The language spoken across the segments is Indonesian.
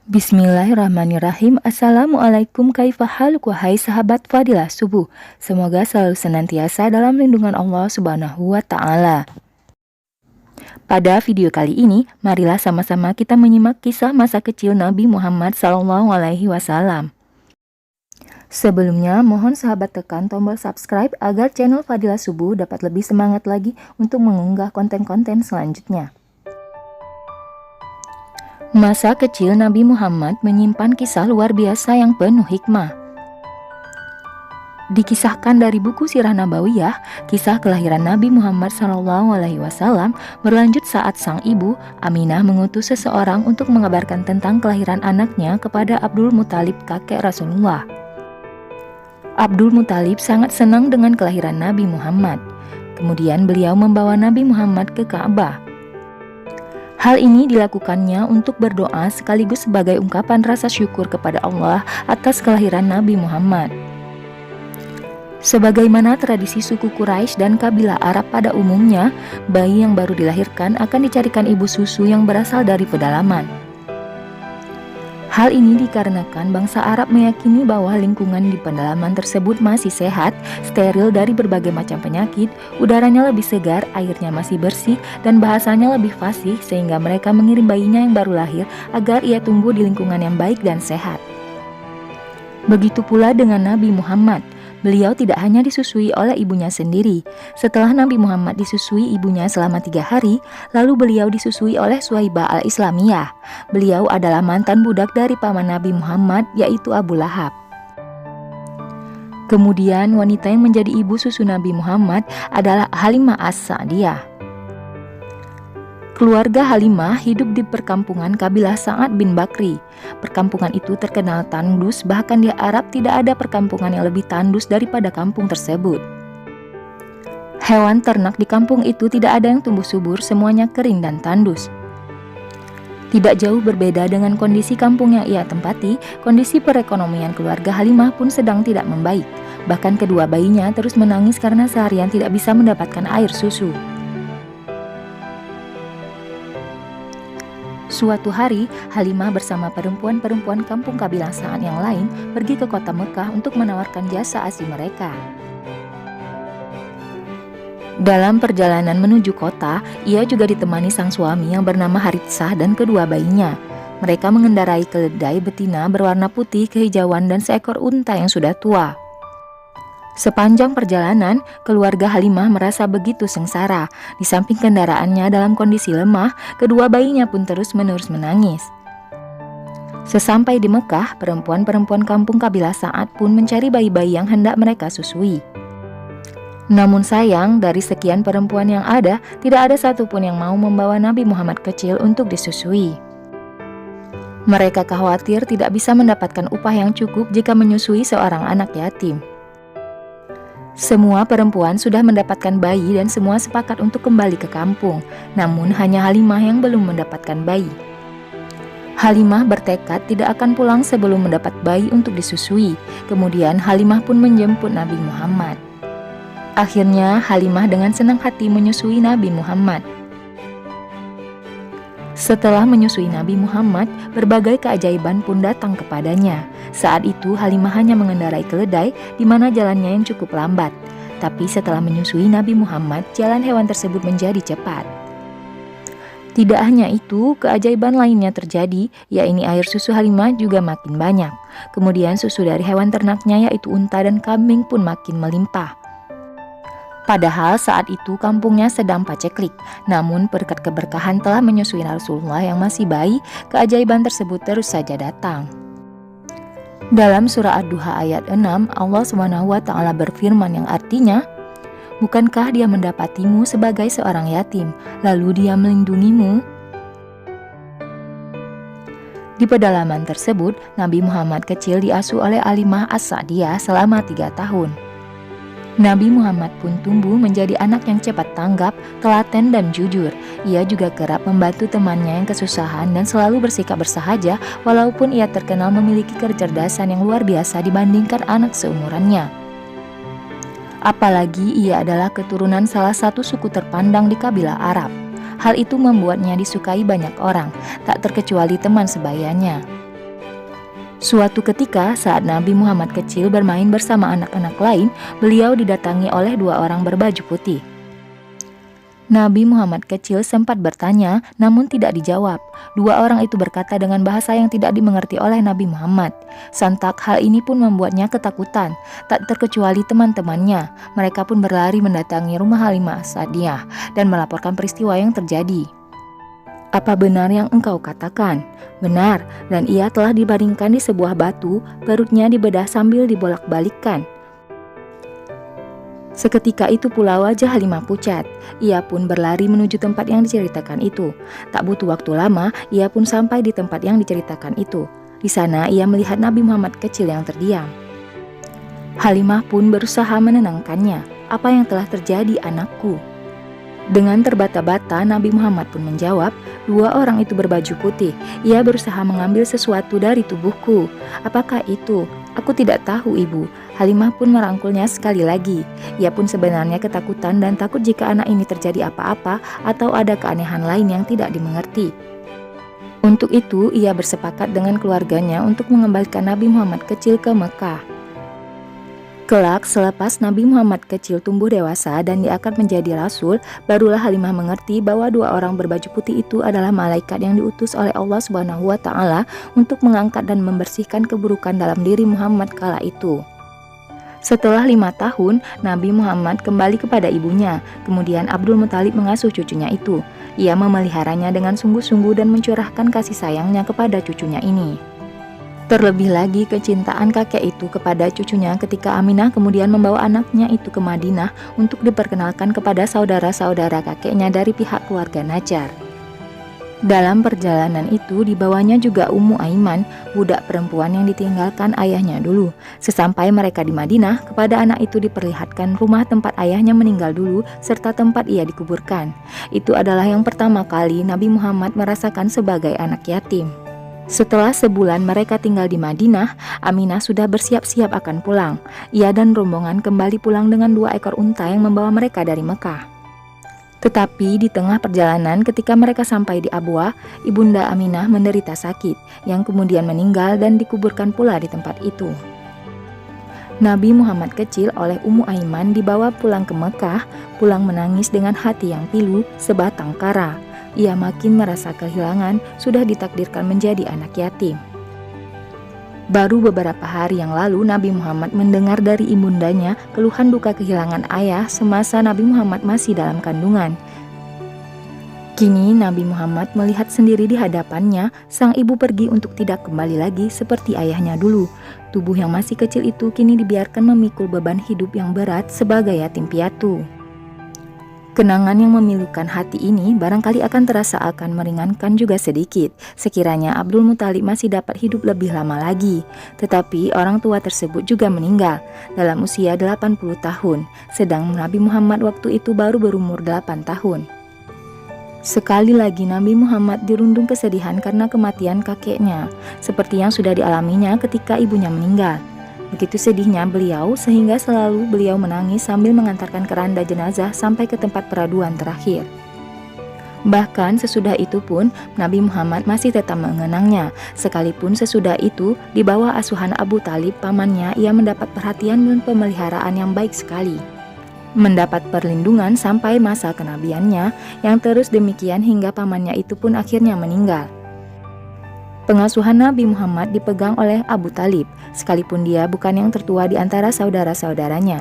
Bismillahirrahmanirrahim. Assalamualaikum kaifahal wahai sahabat Fadilah Subuh. Semoga selalu senantiasa dalam lindungan Allah Subhanahu wa Ta'ala. Pada video kali ini, marilah sama-sama kita menyimak kisah masa kecil Nabi Muhammad SAW. Sebelumnya, mohon sahabat tekan tombol subscribe agar channel Fadilah Subuh dapat lebih semangat lagi untuk mengunggah konten-konten selanjutnya. Masa kecil Nabi Muhammad menyimpan kisah luar biasa yang penuh hikmah. Dikisahkan dari buku Sirah Nabawiyah, kisah kelahiran Nabi Muhammad SAW berlanjut saat sang ibu, Aminah, mengutus seseorang untuk mengabarkan tentang kelahiran anaknya kepada Abdul Muthalib, kakek Rasulullah. Abdul Muthalib sangat senang dengan kelahiran Nabi Muhammad. Kemudian beliau membawa Nabi Muhammad ke Ka'bah. Hal ini dilakukannya untuk berdoa sekaligus sebagai ungkapan rasa syukur kepada Allah atas kelahiran Nabi Muhammad. Sebagaimana tradisi suku Quraisy dan kabilah Arab pada umumnya, bayi yang baru dilahirkan akan dicarikan ibu susu yang berasal dari pedalaman. Hal ini dikarenakan bangsa Arab meyakini bahwa lingkungan di pedalaman tersebut masih sehat, steril dari berbagai macam penyakit, udaranya lebih segar, airnya masih bersih, dan bahasanya lebih fasih sehingga mereka mengirim bayinya yang baru lahir agar ia tumbuh di lingkungan yang baik dan sehat. Begitu pula dengan Nabi Muhammad. Beliau tidak hanya disusui oleh ibunya sendiri. Setelah Nabi Muhammad disusui ibunya selama 3 hari, lalu beliau disusui oleh Suhaibah al-Islamiyah. Beliau adalah mantan budak dari paman Nabi Muhammad, yaitu Abu Lahab. Kemudian wanita yang menjadi ibu susu Nabi Muhammad adalah Halimah as-Sa'diyah. Keluarga Halimah hidup di perkampungan kabilah Sa'ad bin Bakri. Perkampungan itu terkenal tandus, bahkan di Arab tidak ada perkampungan yang lebih tandus daripada kampung tersebut. Hewan ternak di kampung itu tidak ada yang tumbuh subur, semuanya kering dan tandus. Tidak jauh berbeda dengan kondisi kampung yang ia tempati, kondisi perekonomian keluarga Halimah pun sedang tidak membaik. Bahkan kedua bayinya terus menangis karena seharian tidak bisa mendapatkan air susu. Suatu hari, Halimah bersama perempuan-perempuan kampung kabilah Sa'ad yang lain pergi ke kota Mekah untuk menawarkan jasa ASI mereka. Dalam perjalanan menuju kota, ia juga ditemani sang suami yang bernama Haritsah dan kedua bayinya. Mereka mengendarai keledai betina berwarna putih kehijauan dan seekor unta yang sudah tua. Sepanjang perjalanan, keluarga Halimah merasa begitu sengsara. Di samping kendaraannya dalam kondisi lemah, kedua bayinya pun terus-menerus menangis. Sesampai di Mekah, perempuan-perempuan kampung kabilah Sa'ad pun mencari bayi-bayi yang hendak mereka susui. Namun sayang, dari sekian perempuan yang ada, tidak ada satupun yang mau membawa Nabi Muhammad kecil untuk disusui. Mereka khawatir tidak bisa mendapatkan upah yang cukup jika menyusui seorang anak yatim. Semua perempuan sudah mendapatkan bayi dan semua sepakat untuk kembali ke kampung. Namun hanya Halimah yang belum mendapatkan bayi. Halimah bertekad tidak akan pulang sebelum mendapat bayi untuk disusui. Kemudian Halimah pun menjemput Nabi Muhammad. Akhirnya Halimah dengan senang hati menyusui Nabi Muhammad. Setelah menyusui Nabi Muhammad, berbagai keajaiban pun datang kepadanya. Saat itu Halimah hanya mengendarai keledai di mana jalannya yang cukup lambat. Tapi setelah menyusui Nabi Muhammad, jalan hewan tersebut menjadi cepat. Tidak hanya itu, keajaiban lainnya terjadi, yaitu air susu Halimah juga makin banyak. Kemudian susu dari hewan ternaknya yaitu unta dan kambing pun makin melimpah. Padahal saat itu kampungnya sedang paceklik, namun berkat keberkahan telah menyusui Rasulullah yang masih bayi, keajaiban tersebut terus saja datang. Dalam surah Ad-Duha ayat 6, Allah SWT berfirman yang artinya, "Bukankah dia mendapatimu sebagai seorang yatim, lalu dia melindungimu?" Di pedalaman tersebut, Nabi Muhammad kecil diasuh oleh Halimah as-Sa'diyah selama 3 tahun. Nabi Muhammad pun tumbuh menjadi anak yang cepat tanggap, telaten dan jujur. Ia juga kerap membantu temannya yang kesusahan dan selalu bersikap bersahaja walaupun ia terkenal memiliki kecerdasan yang luar biasa dibandingkan anak seumurannya. Apalagi ia adalah keturunan salah satu suku terpandang di kabilah Arab. Hal itu membuatnya disukai banyak orang, tak terkecuali teman sebayanya. Suatu ketika saat Nabi Muhammad kecil bermain bersama anak-anak lain, beliau didatangi oleh dua orang berbaju putih. Nabi Muhammad kecil sempat bertanya, namun tidak dijawab. Dua orang itu berkata dengan bahasa yang tidak dimengerti oleh Nabi Muhammad. Sontak hal ini pun membuatnya ketakutan, tak terkecuali teman-temannya. Mereka pun berlari mendatangi rumah Halimah As-Sa'diyah dan melaporkan peristiwa yang terjadi. "Apa benar yang engkau katakan?" "Benar, dan ia telah dibaringkan di sebuah batu, perutnya dibedah sambil dibolak-balikkan." Seketika itu pula wajah Halimah pucat. Ia pun berlari menuju tempat yang diceritakan itu. Tak butuh waktu lama, ia pun sampai di tempat yang diceritakan itu. Di sana ia melihat Nabi Muhammad kecil yang terdiam. Halimah pun berusaha menenangkannya. "Apa yang telah terjadi, anakku?" Dengan terbata-bata Nabi Muhammad pun menjawab, "Dua orang itu berbaju putih. Ia berusaha mengambil sesuatu dari tubuhku." "Apakah itu?" "Aku tidak tahu, ibu." Halimah pun merangkulnya sekali lagi. Ia pun sebenarnya ketakutan dan takut jika anak ini terjadi apa-apa atau ada keanehan lain yang tidak dimengerti. Untuk itu ia bersepakat dengan keluarganya untuk mengembalikan Nabi Muhammad kecil ke Mekah. Kelak selepas Nabi Muhammad kecil tumbuh dewasa dan dia akan menjadi rasul, barulah Halimah mengerti bahwa dua orang berbaju putih itu adalah malaikat yang diutus oleh Allah Subhanahu wa Ta'ala untuk mengangkat dan membersihkan keburukan dalam diri Muhammad kala itu. Setelah 5 tahun, Nabi Muhammad kembali kepada ibunya. Kemudian Abdul Muthalib mengasuh cucunya itu. Ia memeliharanya dengan sungguh-sungguh dan mencurahkan kasih sayangnya kepada cucunya ini. Terlebih lagi kecintaan kakek itu kepada cucunya ketika Aminah kemudian membawa anaknya itu ke Madinah untuk diperkenalkan kepada saudara-saudara kakeknya dari pihak keluarga Najjar. Dalam perjalanan itu dibawanya juga Ummu Aiman, budak perempuan yang ditinggalkan ayahnya dulu. Sesampai mereka di Madinah, kepada anak itu diperlihatkan rumah tempat ayahnya meninggal dulu serta tempat ia dikuburkan. Itu adalah yang pertama kali Nabi Muhammad merasakan sebagai anak yatim. Setelah sebulan mereka tinggal di Madinah, Aminah sudah bersiap-siap akan pulang. Ia dan rombongan kembali pulang dengan 2 ekor unta yang membawa mereka dari Mekah. Tetapi di tengah perjalanan ketika mereka sampai di Abwa, ibunda Aminah menderita sakit yang kemudian meninggal dan dikuburkan pula di tempat itu. Nabi Muhammad kecil oleh Ummu Aiman dibawa pulang ke Mekah, pulang menangis dengan hati yang pilu sebatang kara. Ia makin merasa kehilangan, sudah ditakdirkan menjadi anak yatim. Baru beberapa hari yang lalu Nabi Muhammad mendengar dari ibundanya keluhan duka kehilangan ayah semasa Nabi Muhammad masih dalam kandungan. Kini Nabi Muhammad melihat sendiri di hadapannya sang ibu pergi untuk tidak kembali lagi seperti ayahnya dulu. Tubuh yang masih kecil itu kini dibiarkan memikul beban hidup yang berat sebagai yatim piatu. Kenangan yang memilukan hati ini barangkali akan terasa akan meringankan juga sedikit sekiranya Abdul Muthalib masih dapat hidup lebih lama lagi. Tetapi orang tua tersebut juga meninggal dalam usia 80 tahun, sedang Nabi Muhammad waktu itu baru berumur 8 tahun. Sekali lagi Nabi Muhammad dirundung kesedihan karena kematian kakeknya, seperti yang sudah dialaminya ketika ibunya meninggal. Begitu sedihnya beliau sehingga selalu beliau menangis sambil mengantarkan keranda jenazah sampai ke tempat peraduan terakhir. Bahkan sesudah itu pun Nabi Muhammad masih tetap mengenangnya. Sekalipun sesudah itu di bawah asuhan Abu Talib pamannya, ia mendapat perhatian dan pemeliharaan yang baik sekali. Mendapat perlindungan sampai masa kenabiannya yang terus demikian hingga pamannya itu pun akhirnya meninggal. Pengasuhan Nabi Muhammad dipegang oleh Abu Talib, sekalipun dia bukan yang tertua di antara saudara-saudaranya.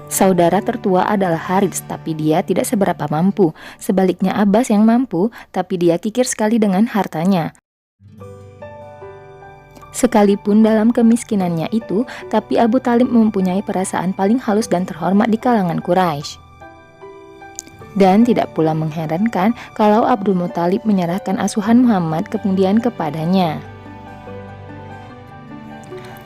Saudara tertua adalah Harits, tapi dia tidak seberapa mampu. Sebaliknya Abbas yang mampu, tapi dia kikir sekali dengan hartanya. Sekalipun dalam kemiskinannya itu, tapi Abu Talib mempunyai perasaan paling halus dan terhormat di kalangan Quraisy. Dan tidak pula mengherankan kalau Abdul Muthalib menyerahkan asuhan Muhammad kemudian kepadanya.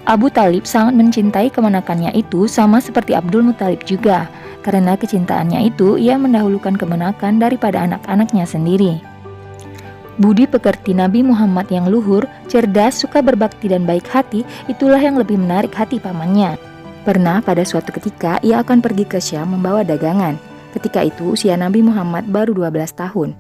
Abu Talib sangat mencintai kemenakannya itu sama seperti Abdul Muthalib juga. Karena kecintaannya itu, ia mendahulukan kemenakan daripada anak-anaknya sendiri. Budi pekerti Nabi Muhammad yang luhur, cerdas, suka berbakti dan baik hati, itulah yang lebih menarik hati pamannya. Pernah pada suatu ketika ia akan pergi ke Syam membawa dagangan. Ketika itu usia Nabi Muhammad baru 12 tahun.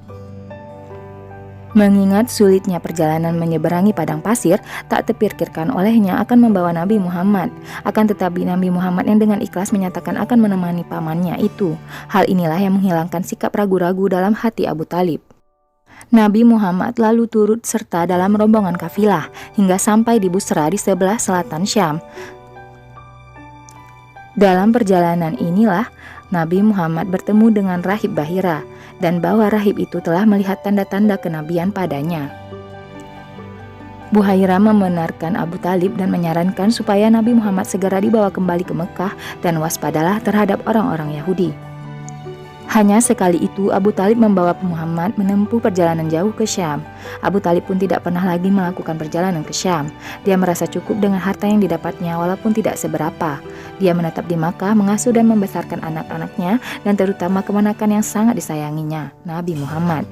Mengingat sulitnya perjalanan menyeberangi padang pasir, tak terpikirkan olehnya akan membawa Nabi Muhammad. Akan tetapi Nabi Muhammad yang dengan ikhlas menyatakan akan menemani pamannya itu. Hal inilah yang menghilangkan sikap ragu-ragu dalam hati Abu Talib. Nabi Muhammad lalu turut serta dalam rombongan kafilah hingga sampai di Busra di sebelah selatan Syam. Dalam perjalanan inilah Nabi Muhammad bertemu dengan Rahib Bahira, dan bahwa rahib itu telah melihat tanda-tanda kenabian padanya. Buhaira membenarkan Abu Talib dan menyarankan supaya Nabi Muhammad segera dibawa kembali ke Mekah dan waspadalah terhadap orang-orang Yahudi. Hanya sekali itu Abu Talib membawa Muhammad menempuh perjalanan jauh ke Syam. Abu Talib pun tidak pernah lagi melakukan perjalanan ke Syam. Dia merasa cukup dengan harta yang didapatnya walaupun tidak seberapa. Dia menetap di Makkah, mengasuh dan membesarkan anak-anaknya dan terutama keponakan yang sangat disayanginya, Nabi Muhammad.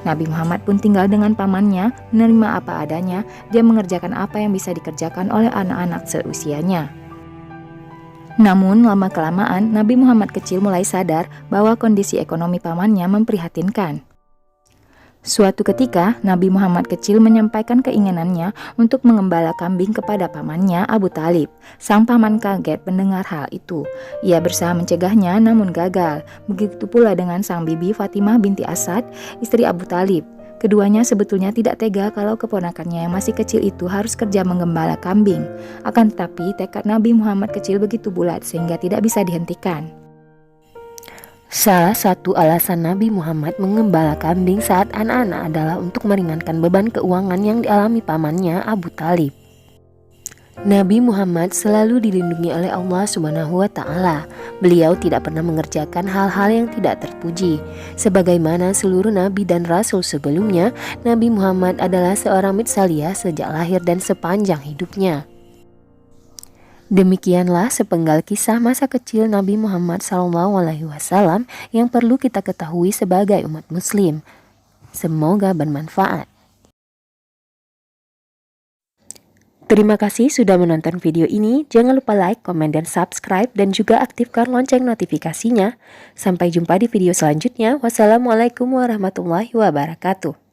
Nabi Muhammad pun tinggal dengan pamannya, menerima apa adanya. Dia mengerjakan apa yang bisa dikerjakan oleh anak-anak seusianya. Namun lama-kelamaan Nabi Muhammad kecil mulai sadar bahwa kondisi ekonomi pamannya memprihatinkan. Suatu ketika Nabi Muhammad kecil menyampaikan keinginannya untuk mengembala kambing kepada pamannya Abu Talib. Sang paman kaget mendengar hal itu. Ia berusaha mencegahnya namun gagal. Begitu pula dengan sang bibi Fatimah binti Asad, istri Abu Talib. Keduanya sebetulnya tidak tega kalau keponakannya yang masih kecil itu harus kerja menggembala kambing. Akan tetapi tekad Nabi Muhammad kecil begitu bulat sehingga tidak bisa dihentikan. Salah satu alasan Nabi Muhammad mengembala kambing saat anak-anak adalah untuk meringankan beban keuangan yang dialami pamannya Abu Talib. Nabi Muhammad selalu dilindungi oleh Allah Subhanahu wa Ta'ala. Beliau tidak pernah mengerjakan hal-hal yang tidak terpuji. Sebagaimana seluruh nabi dan rasul sebelumnya, Nabi Muhammad adalah seorang mitsaliyah sejak lahir dan sepanjang hidupnya. Demikianlah sepenggal kisah masa kecil Nabi Muhammad SAW yang perlu kita ketahui sebagai umat muslim. Semoga bermanfaat. Terima kasih sudah menonton video ini. Jangan lupa like, komen, dan subscribe, dan juga aktifkan lonceng notifikasinya. Sampai jumpa di video selanjutnya. Wassalamualaikum warahmatullahi wabarakatuh.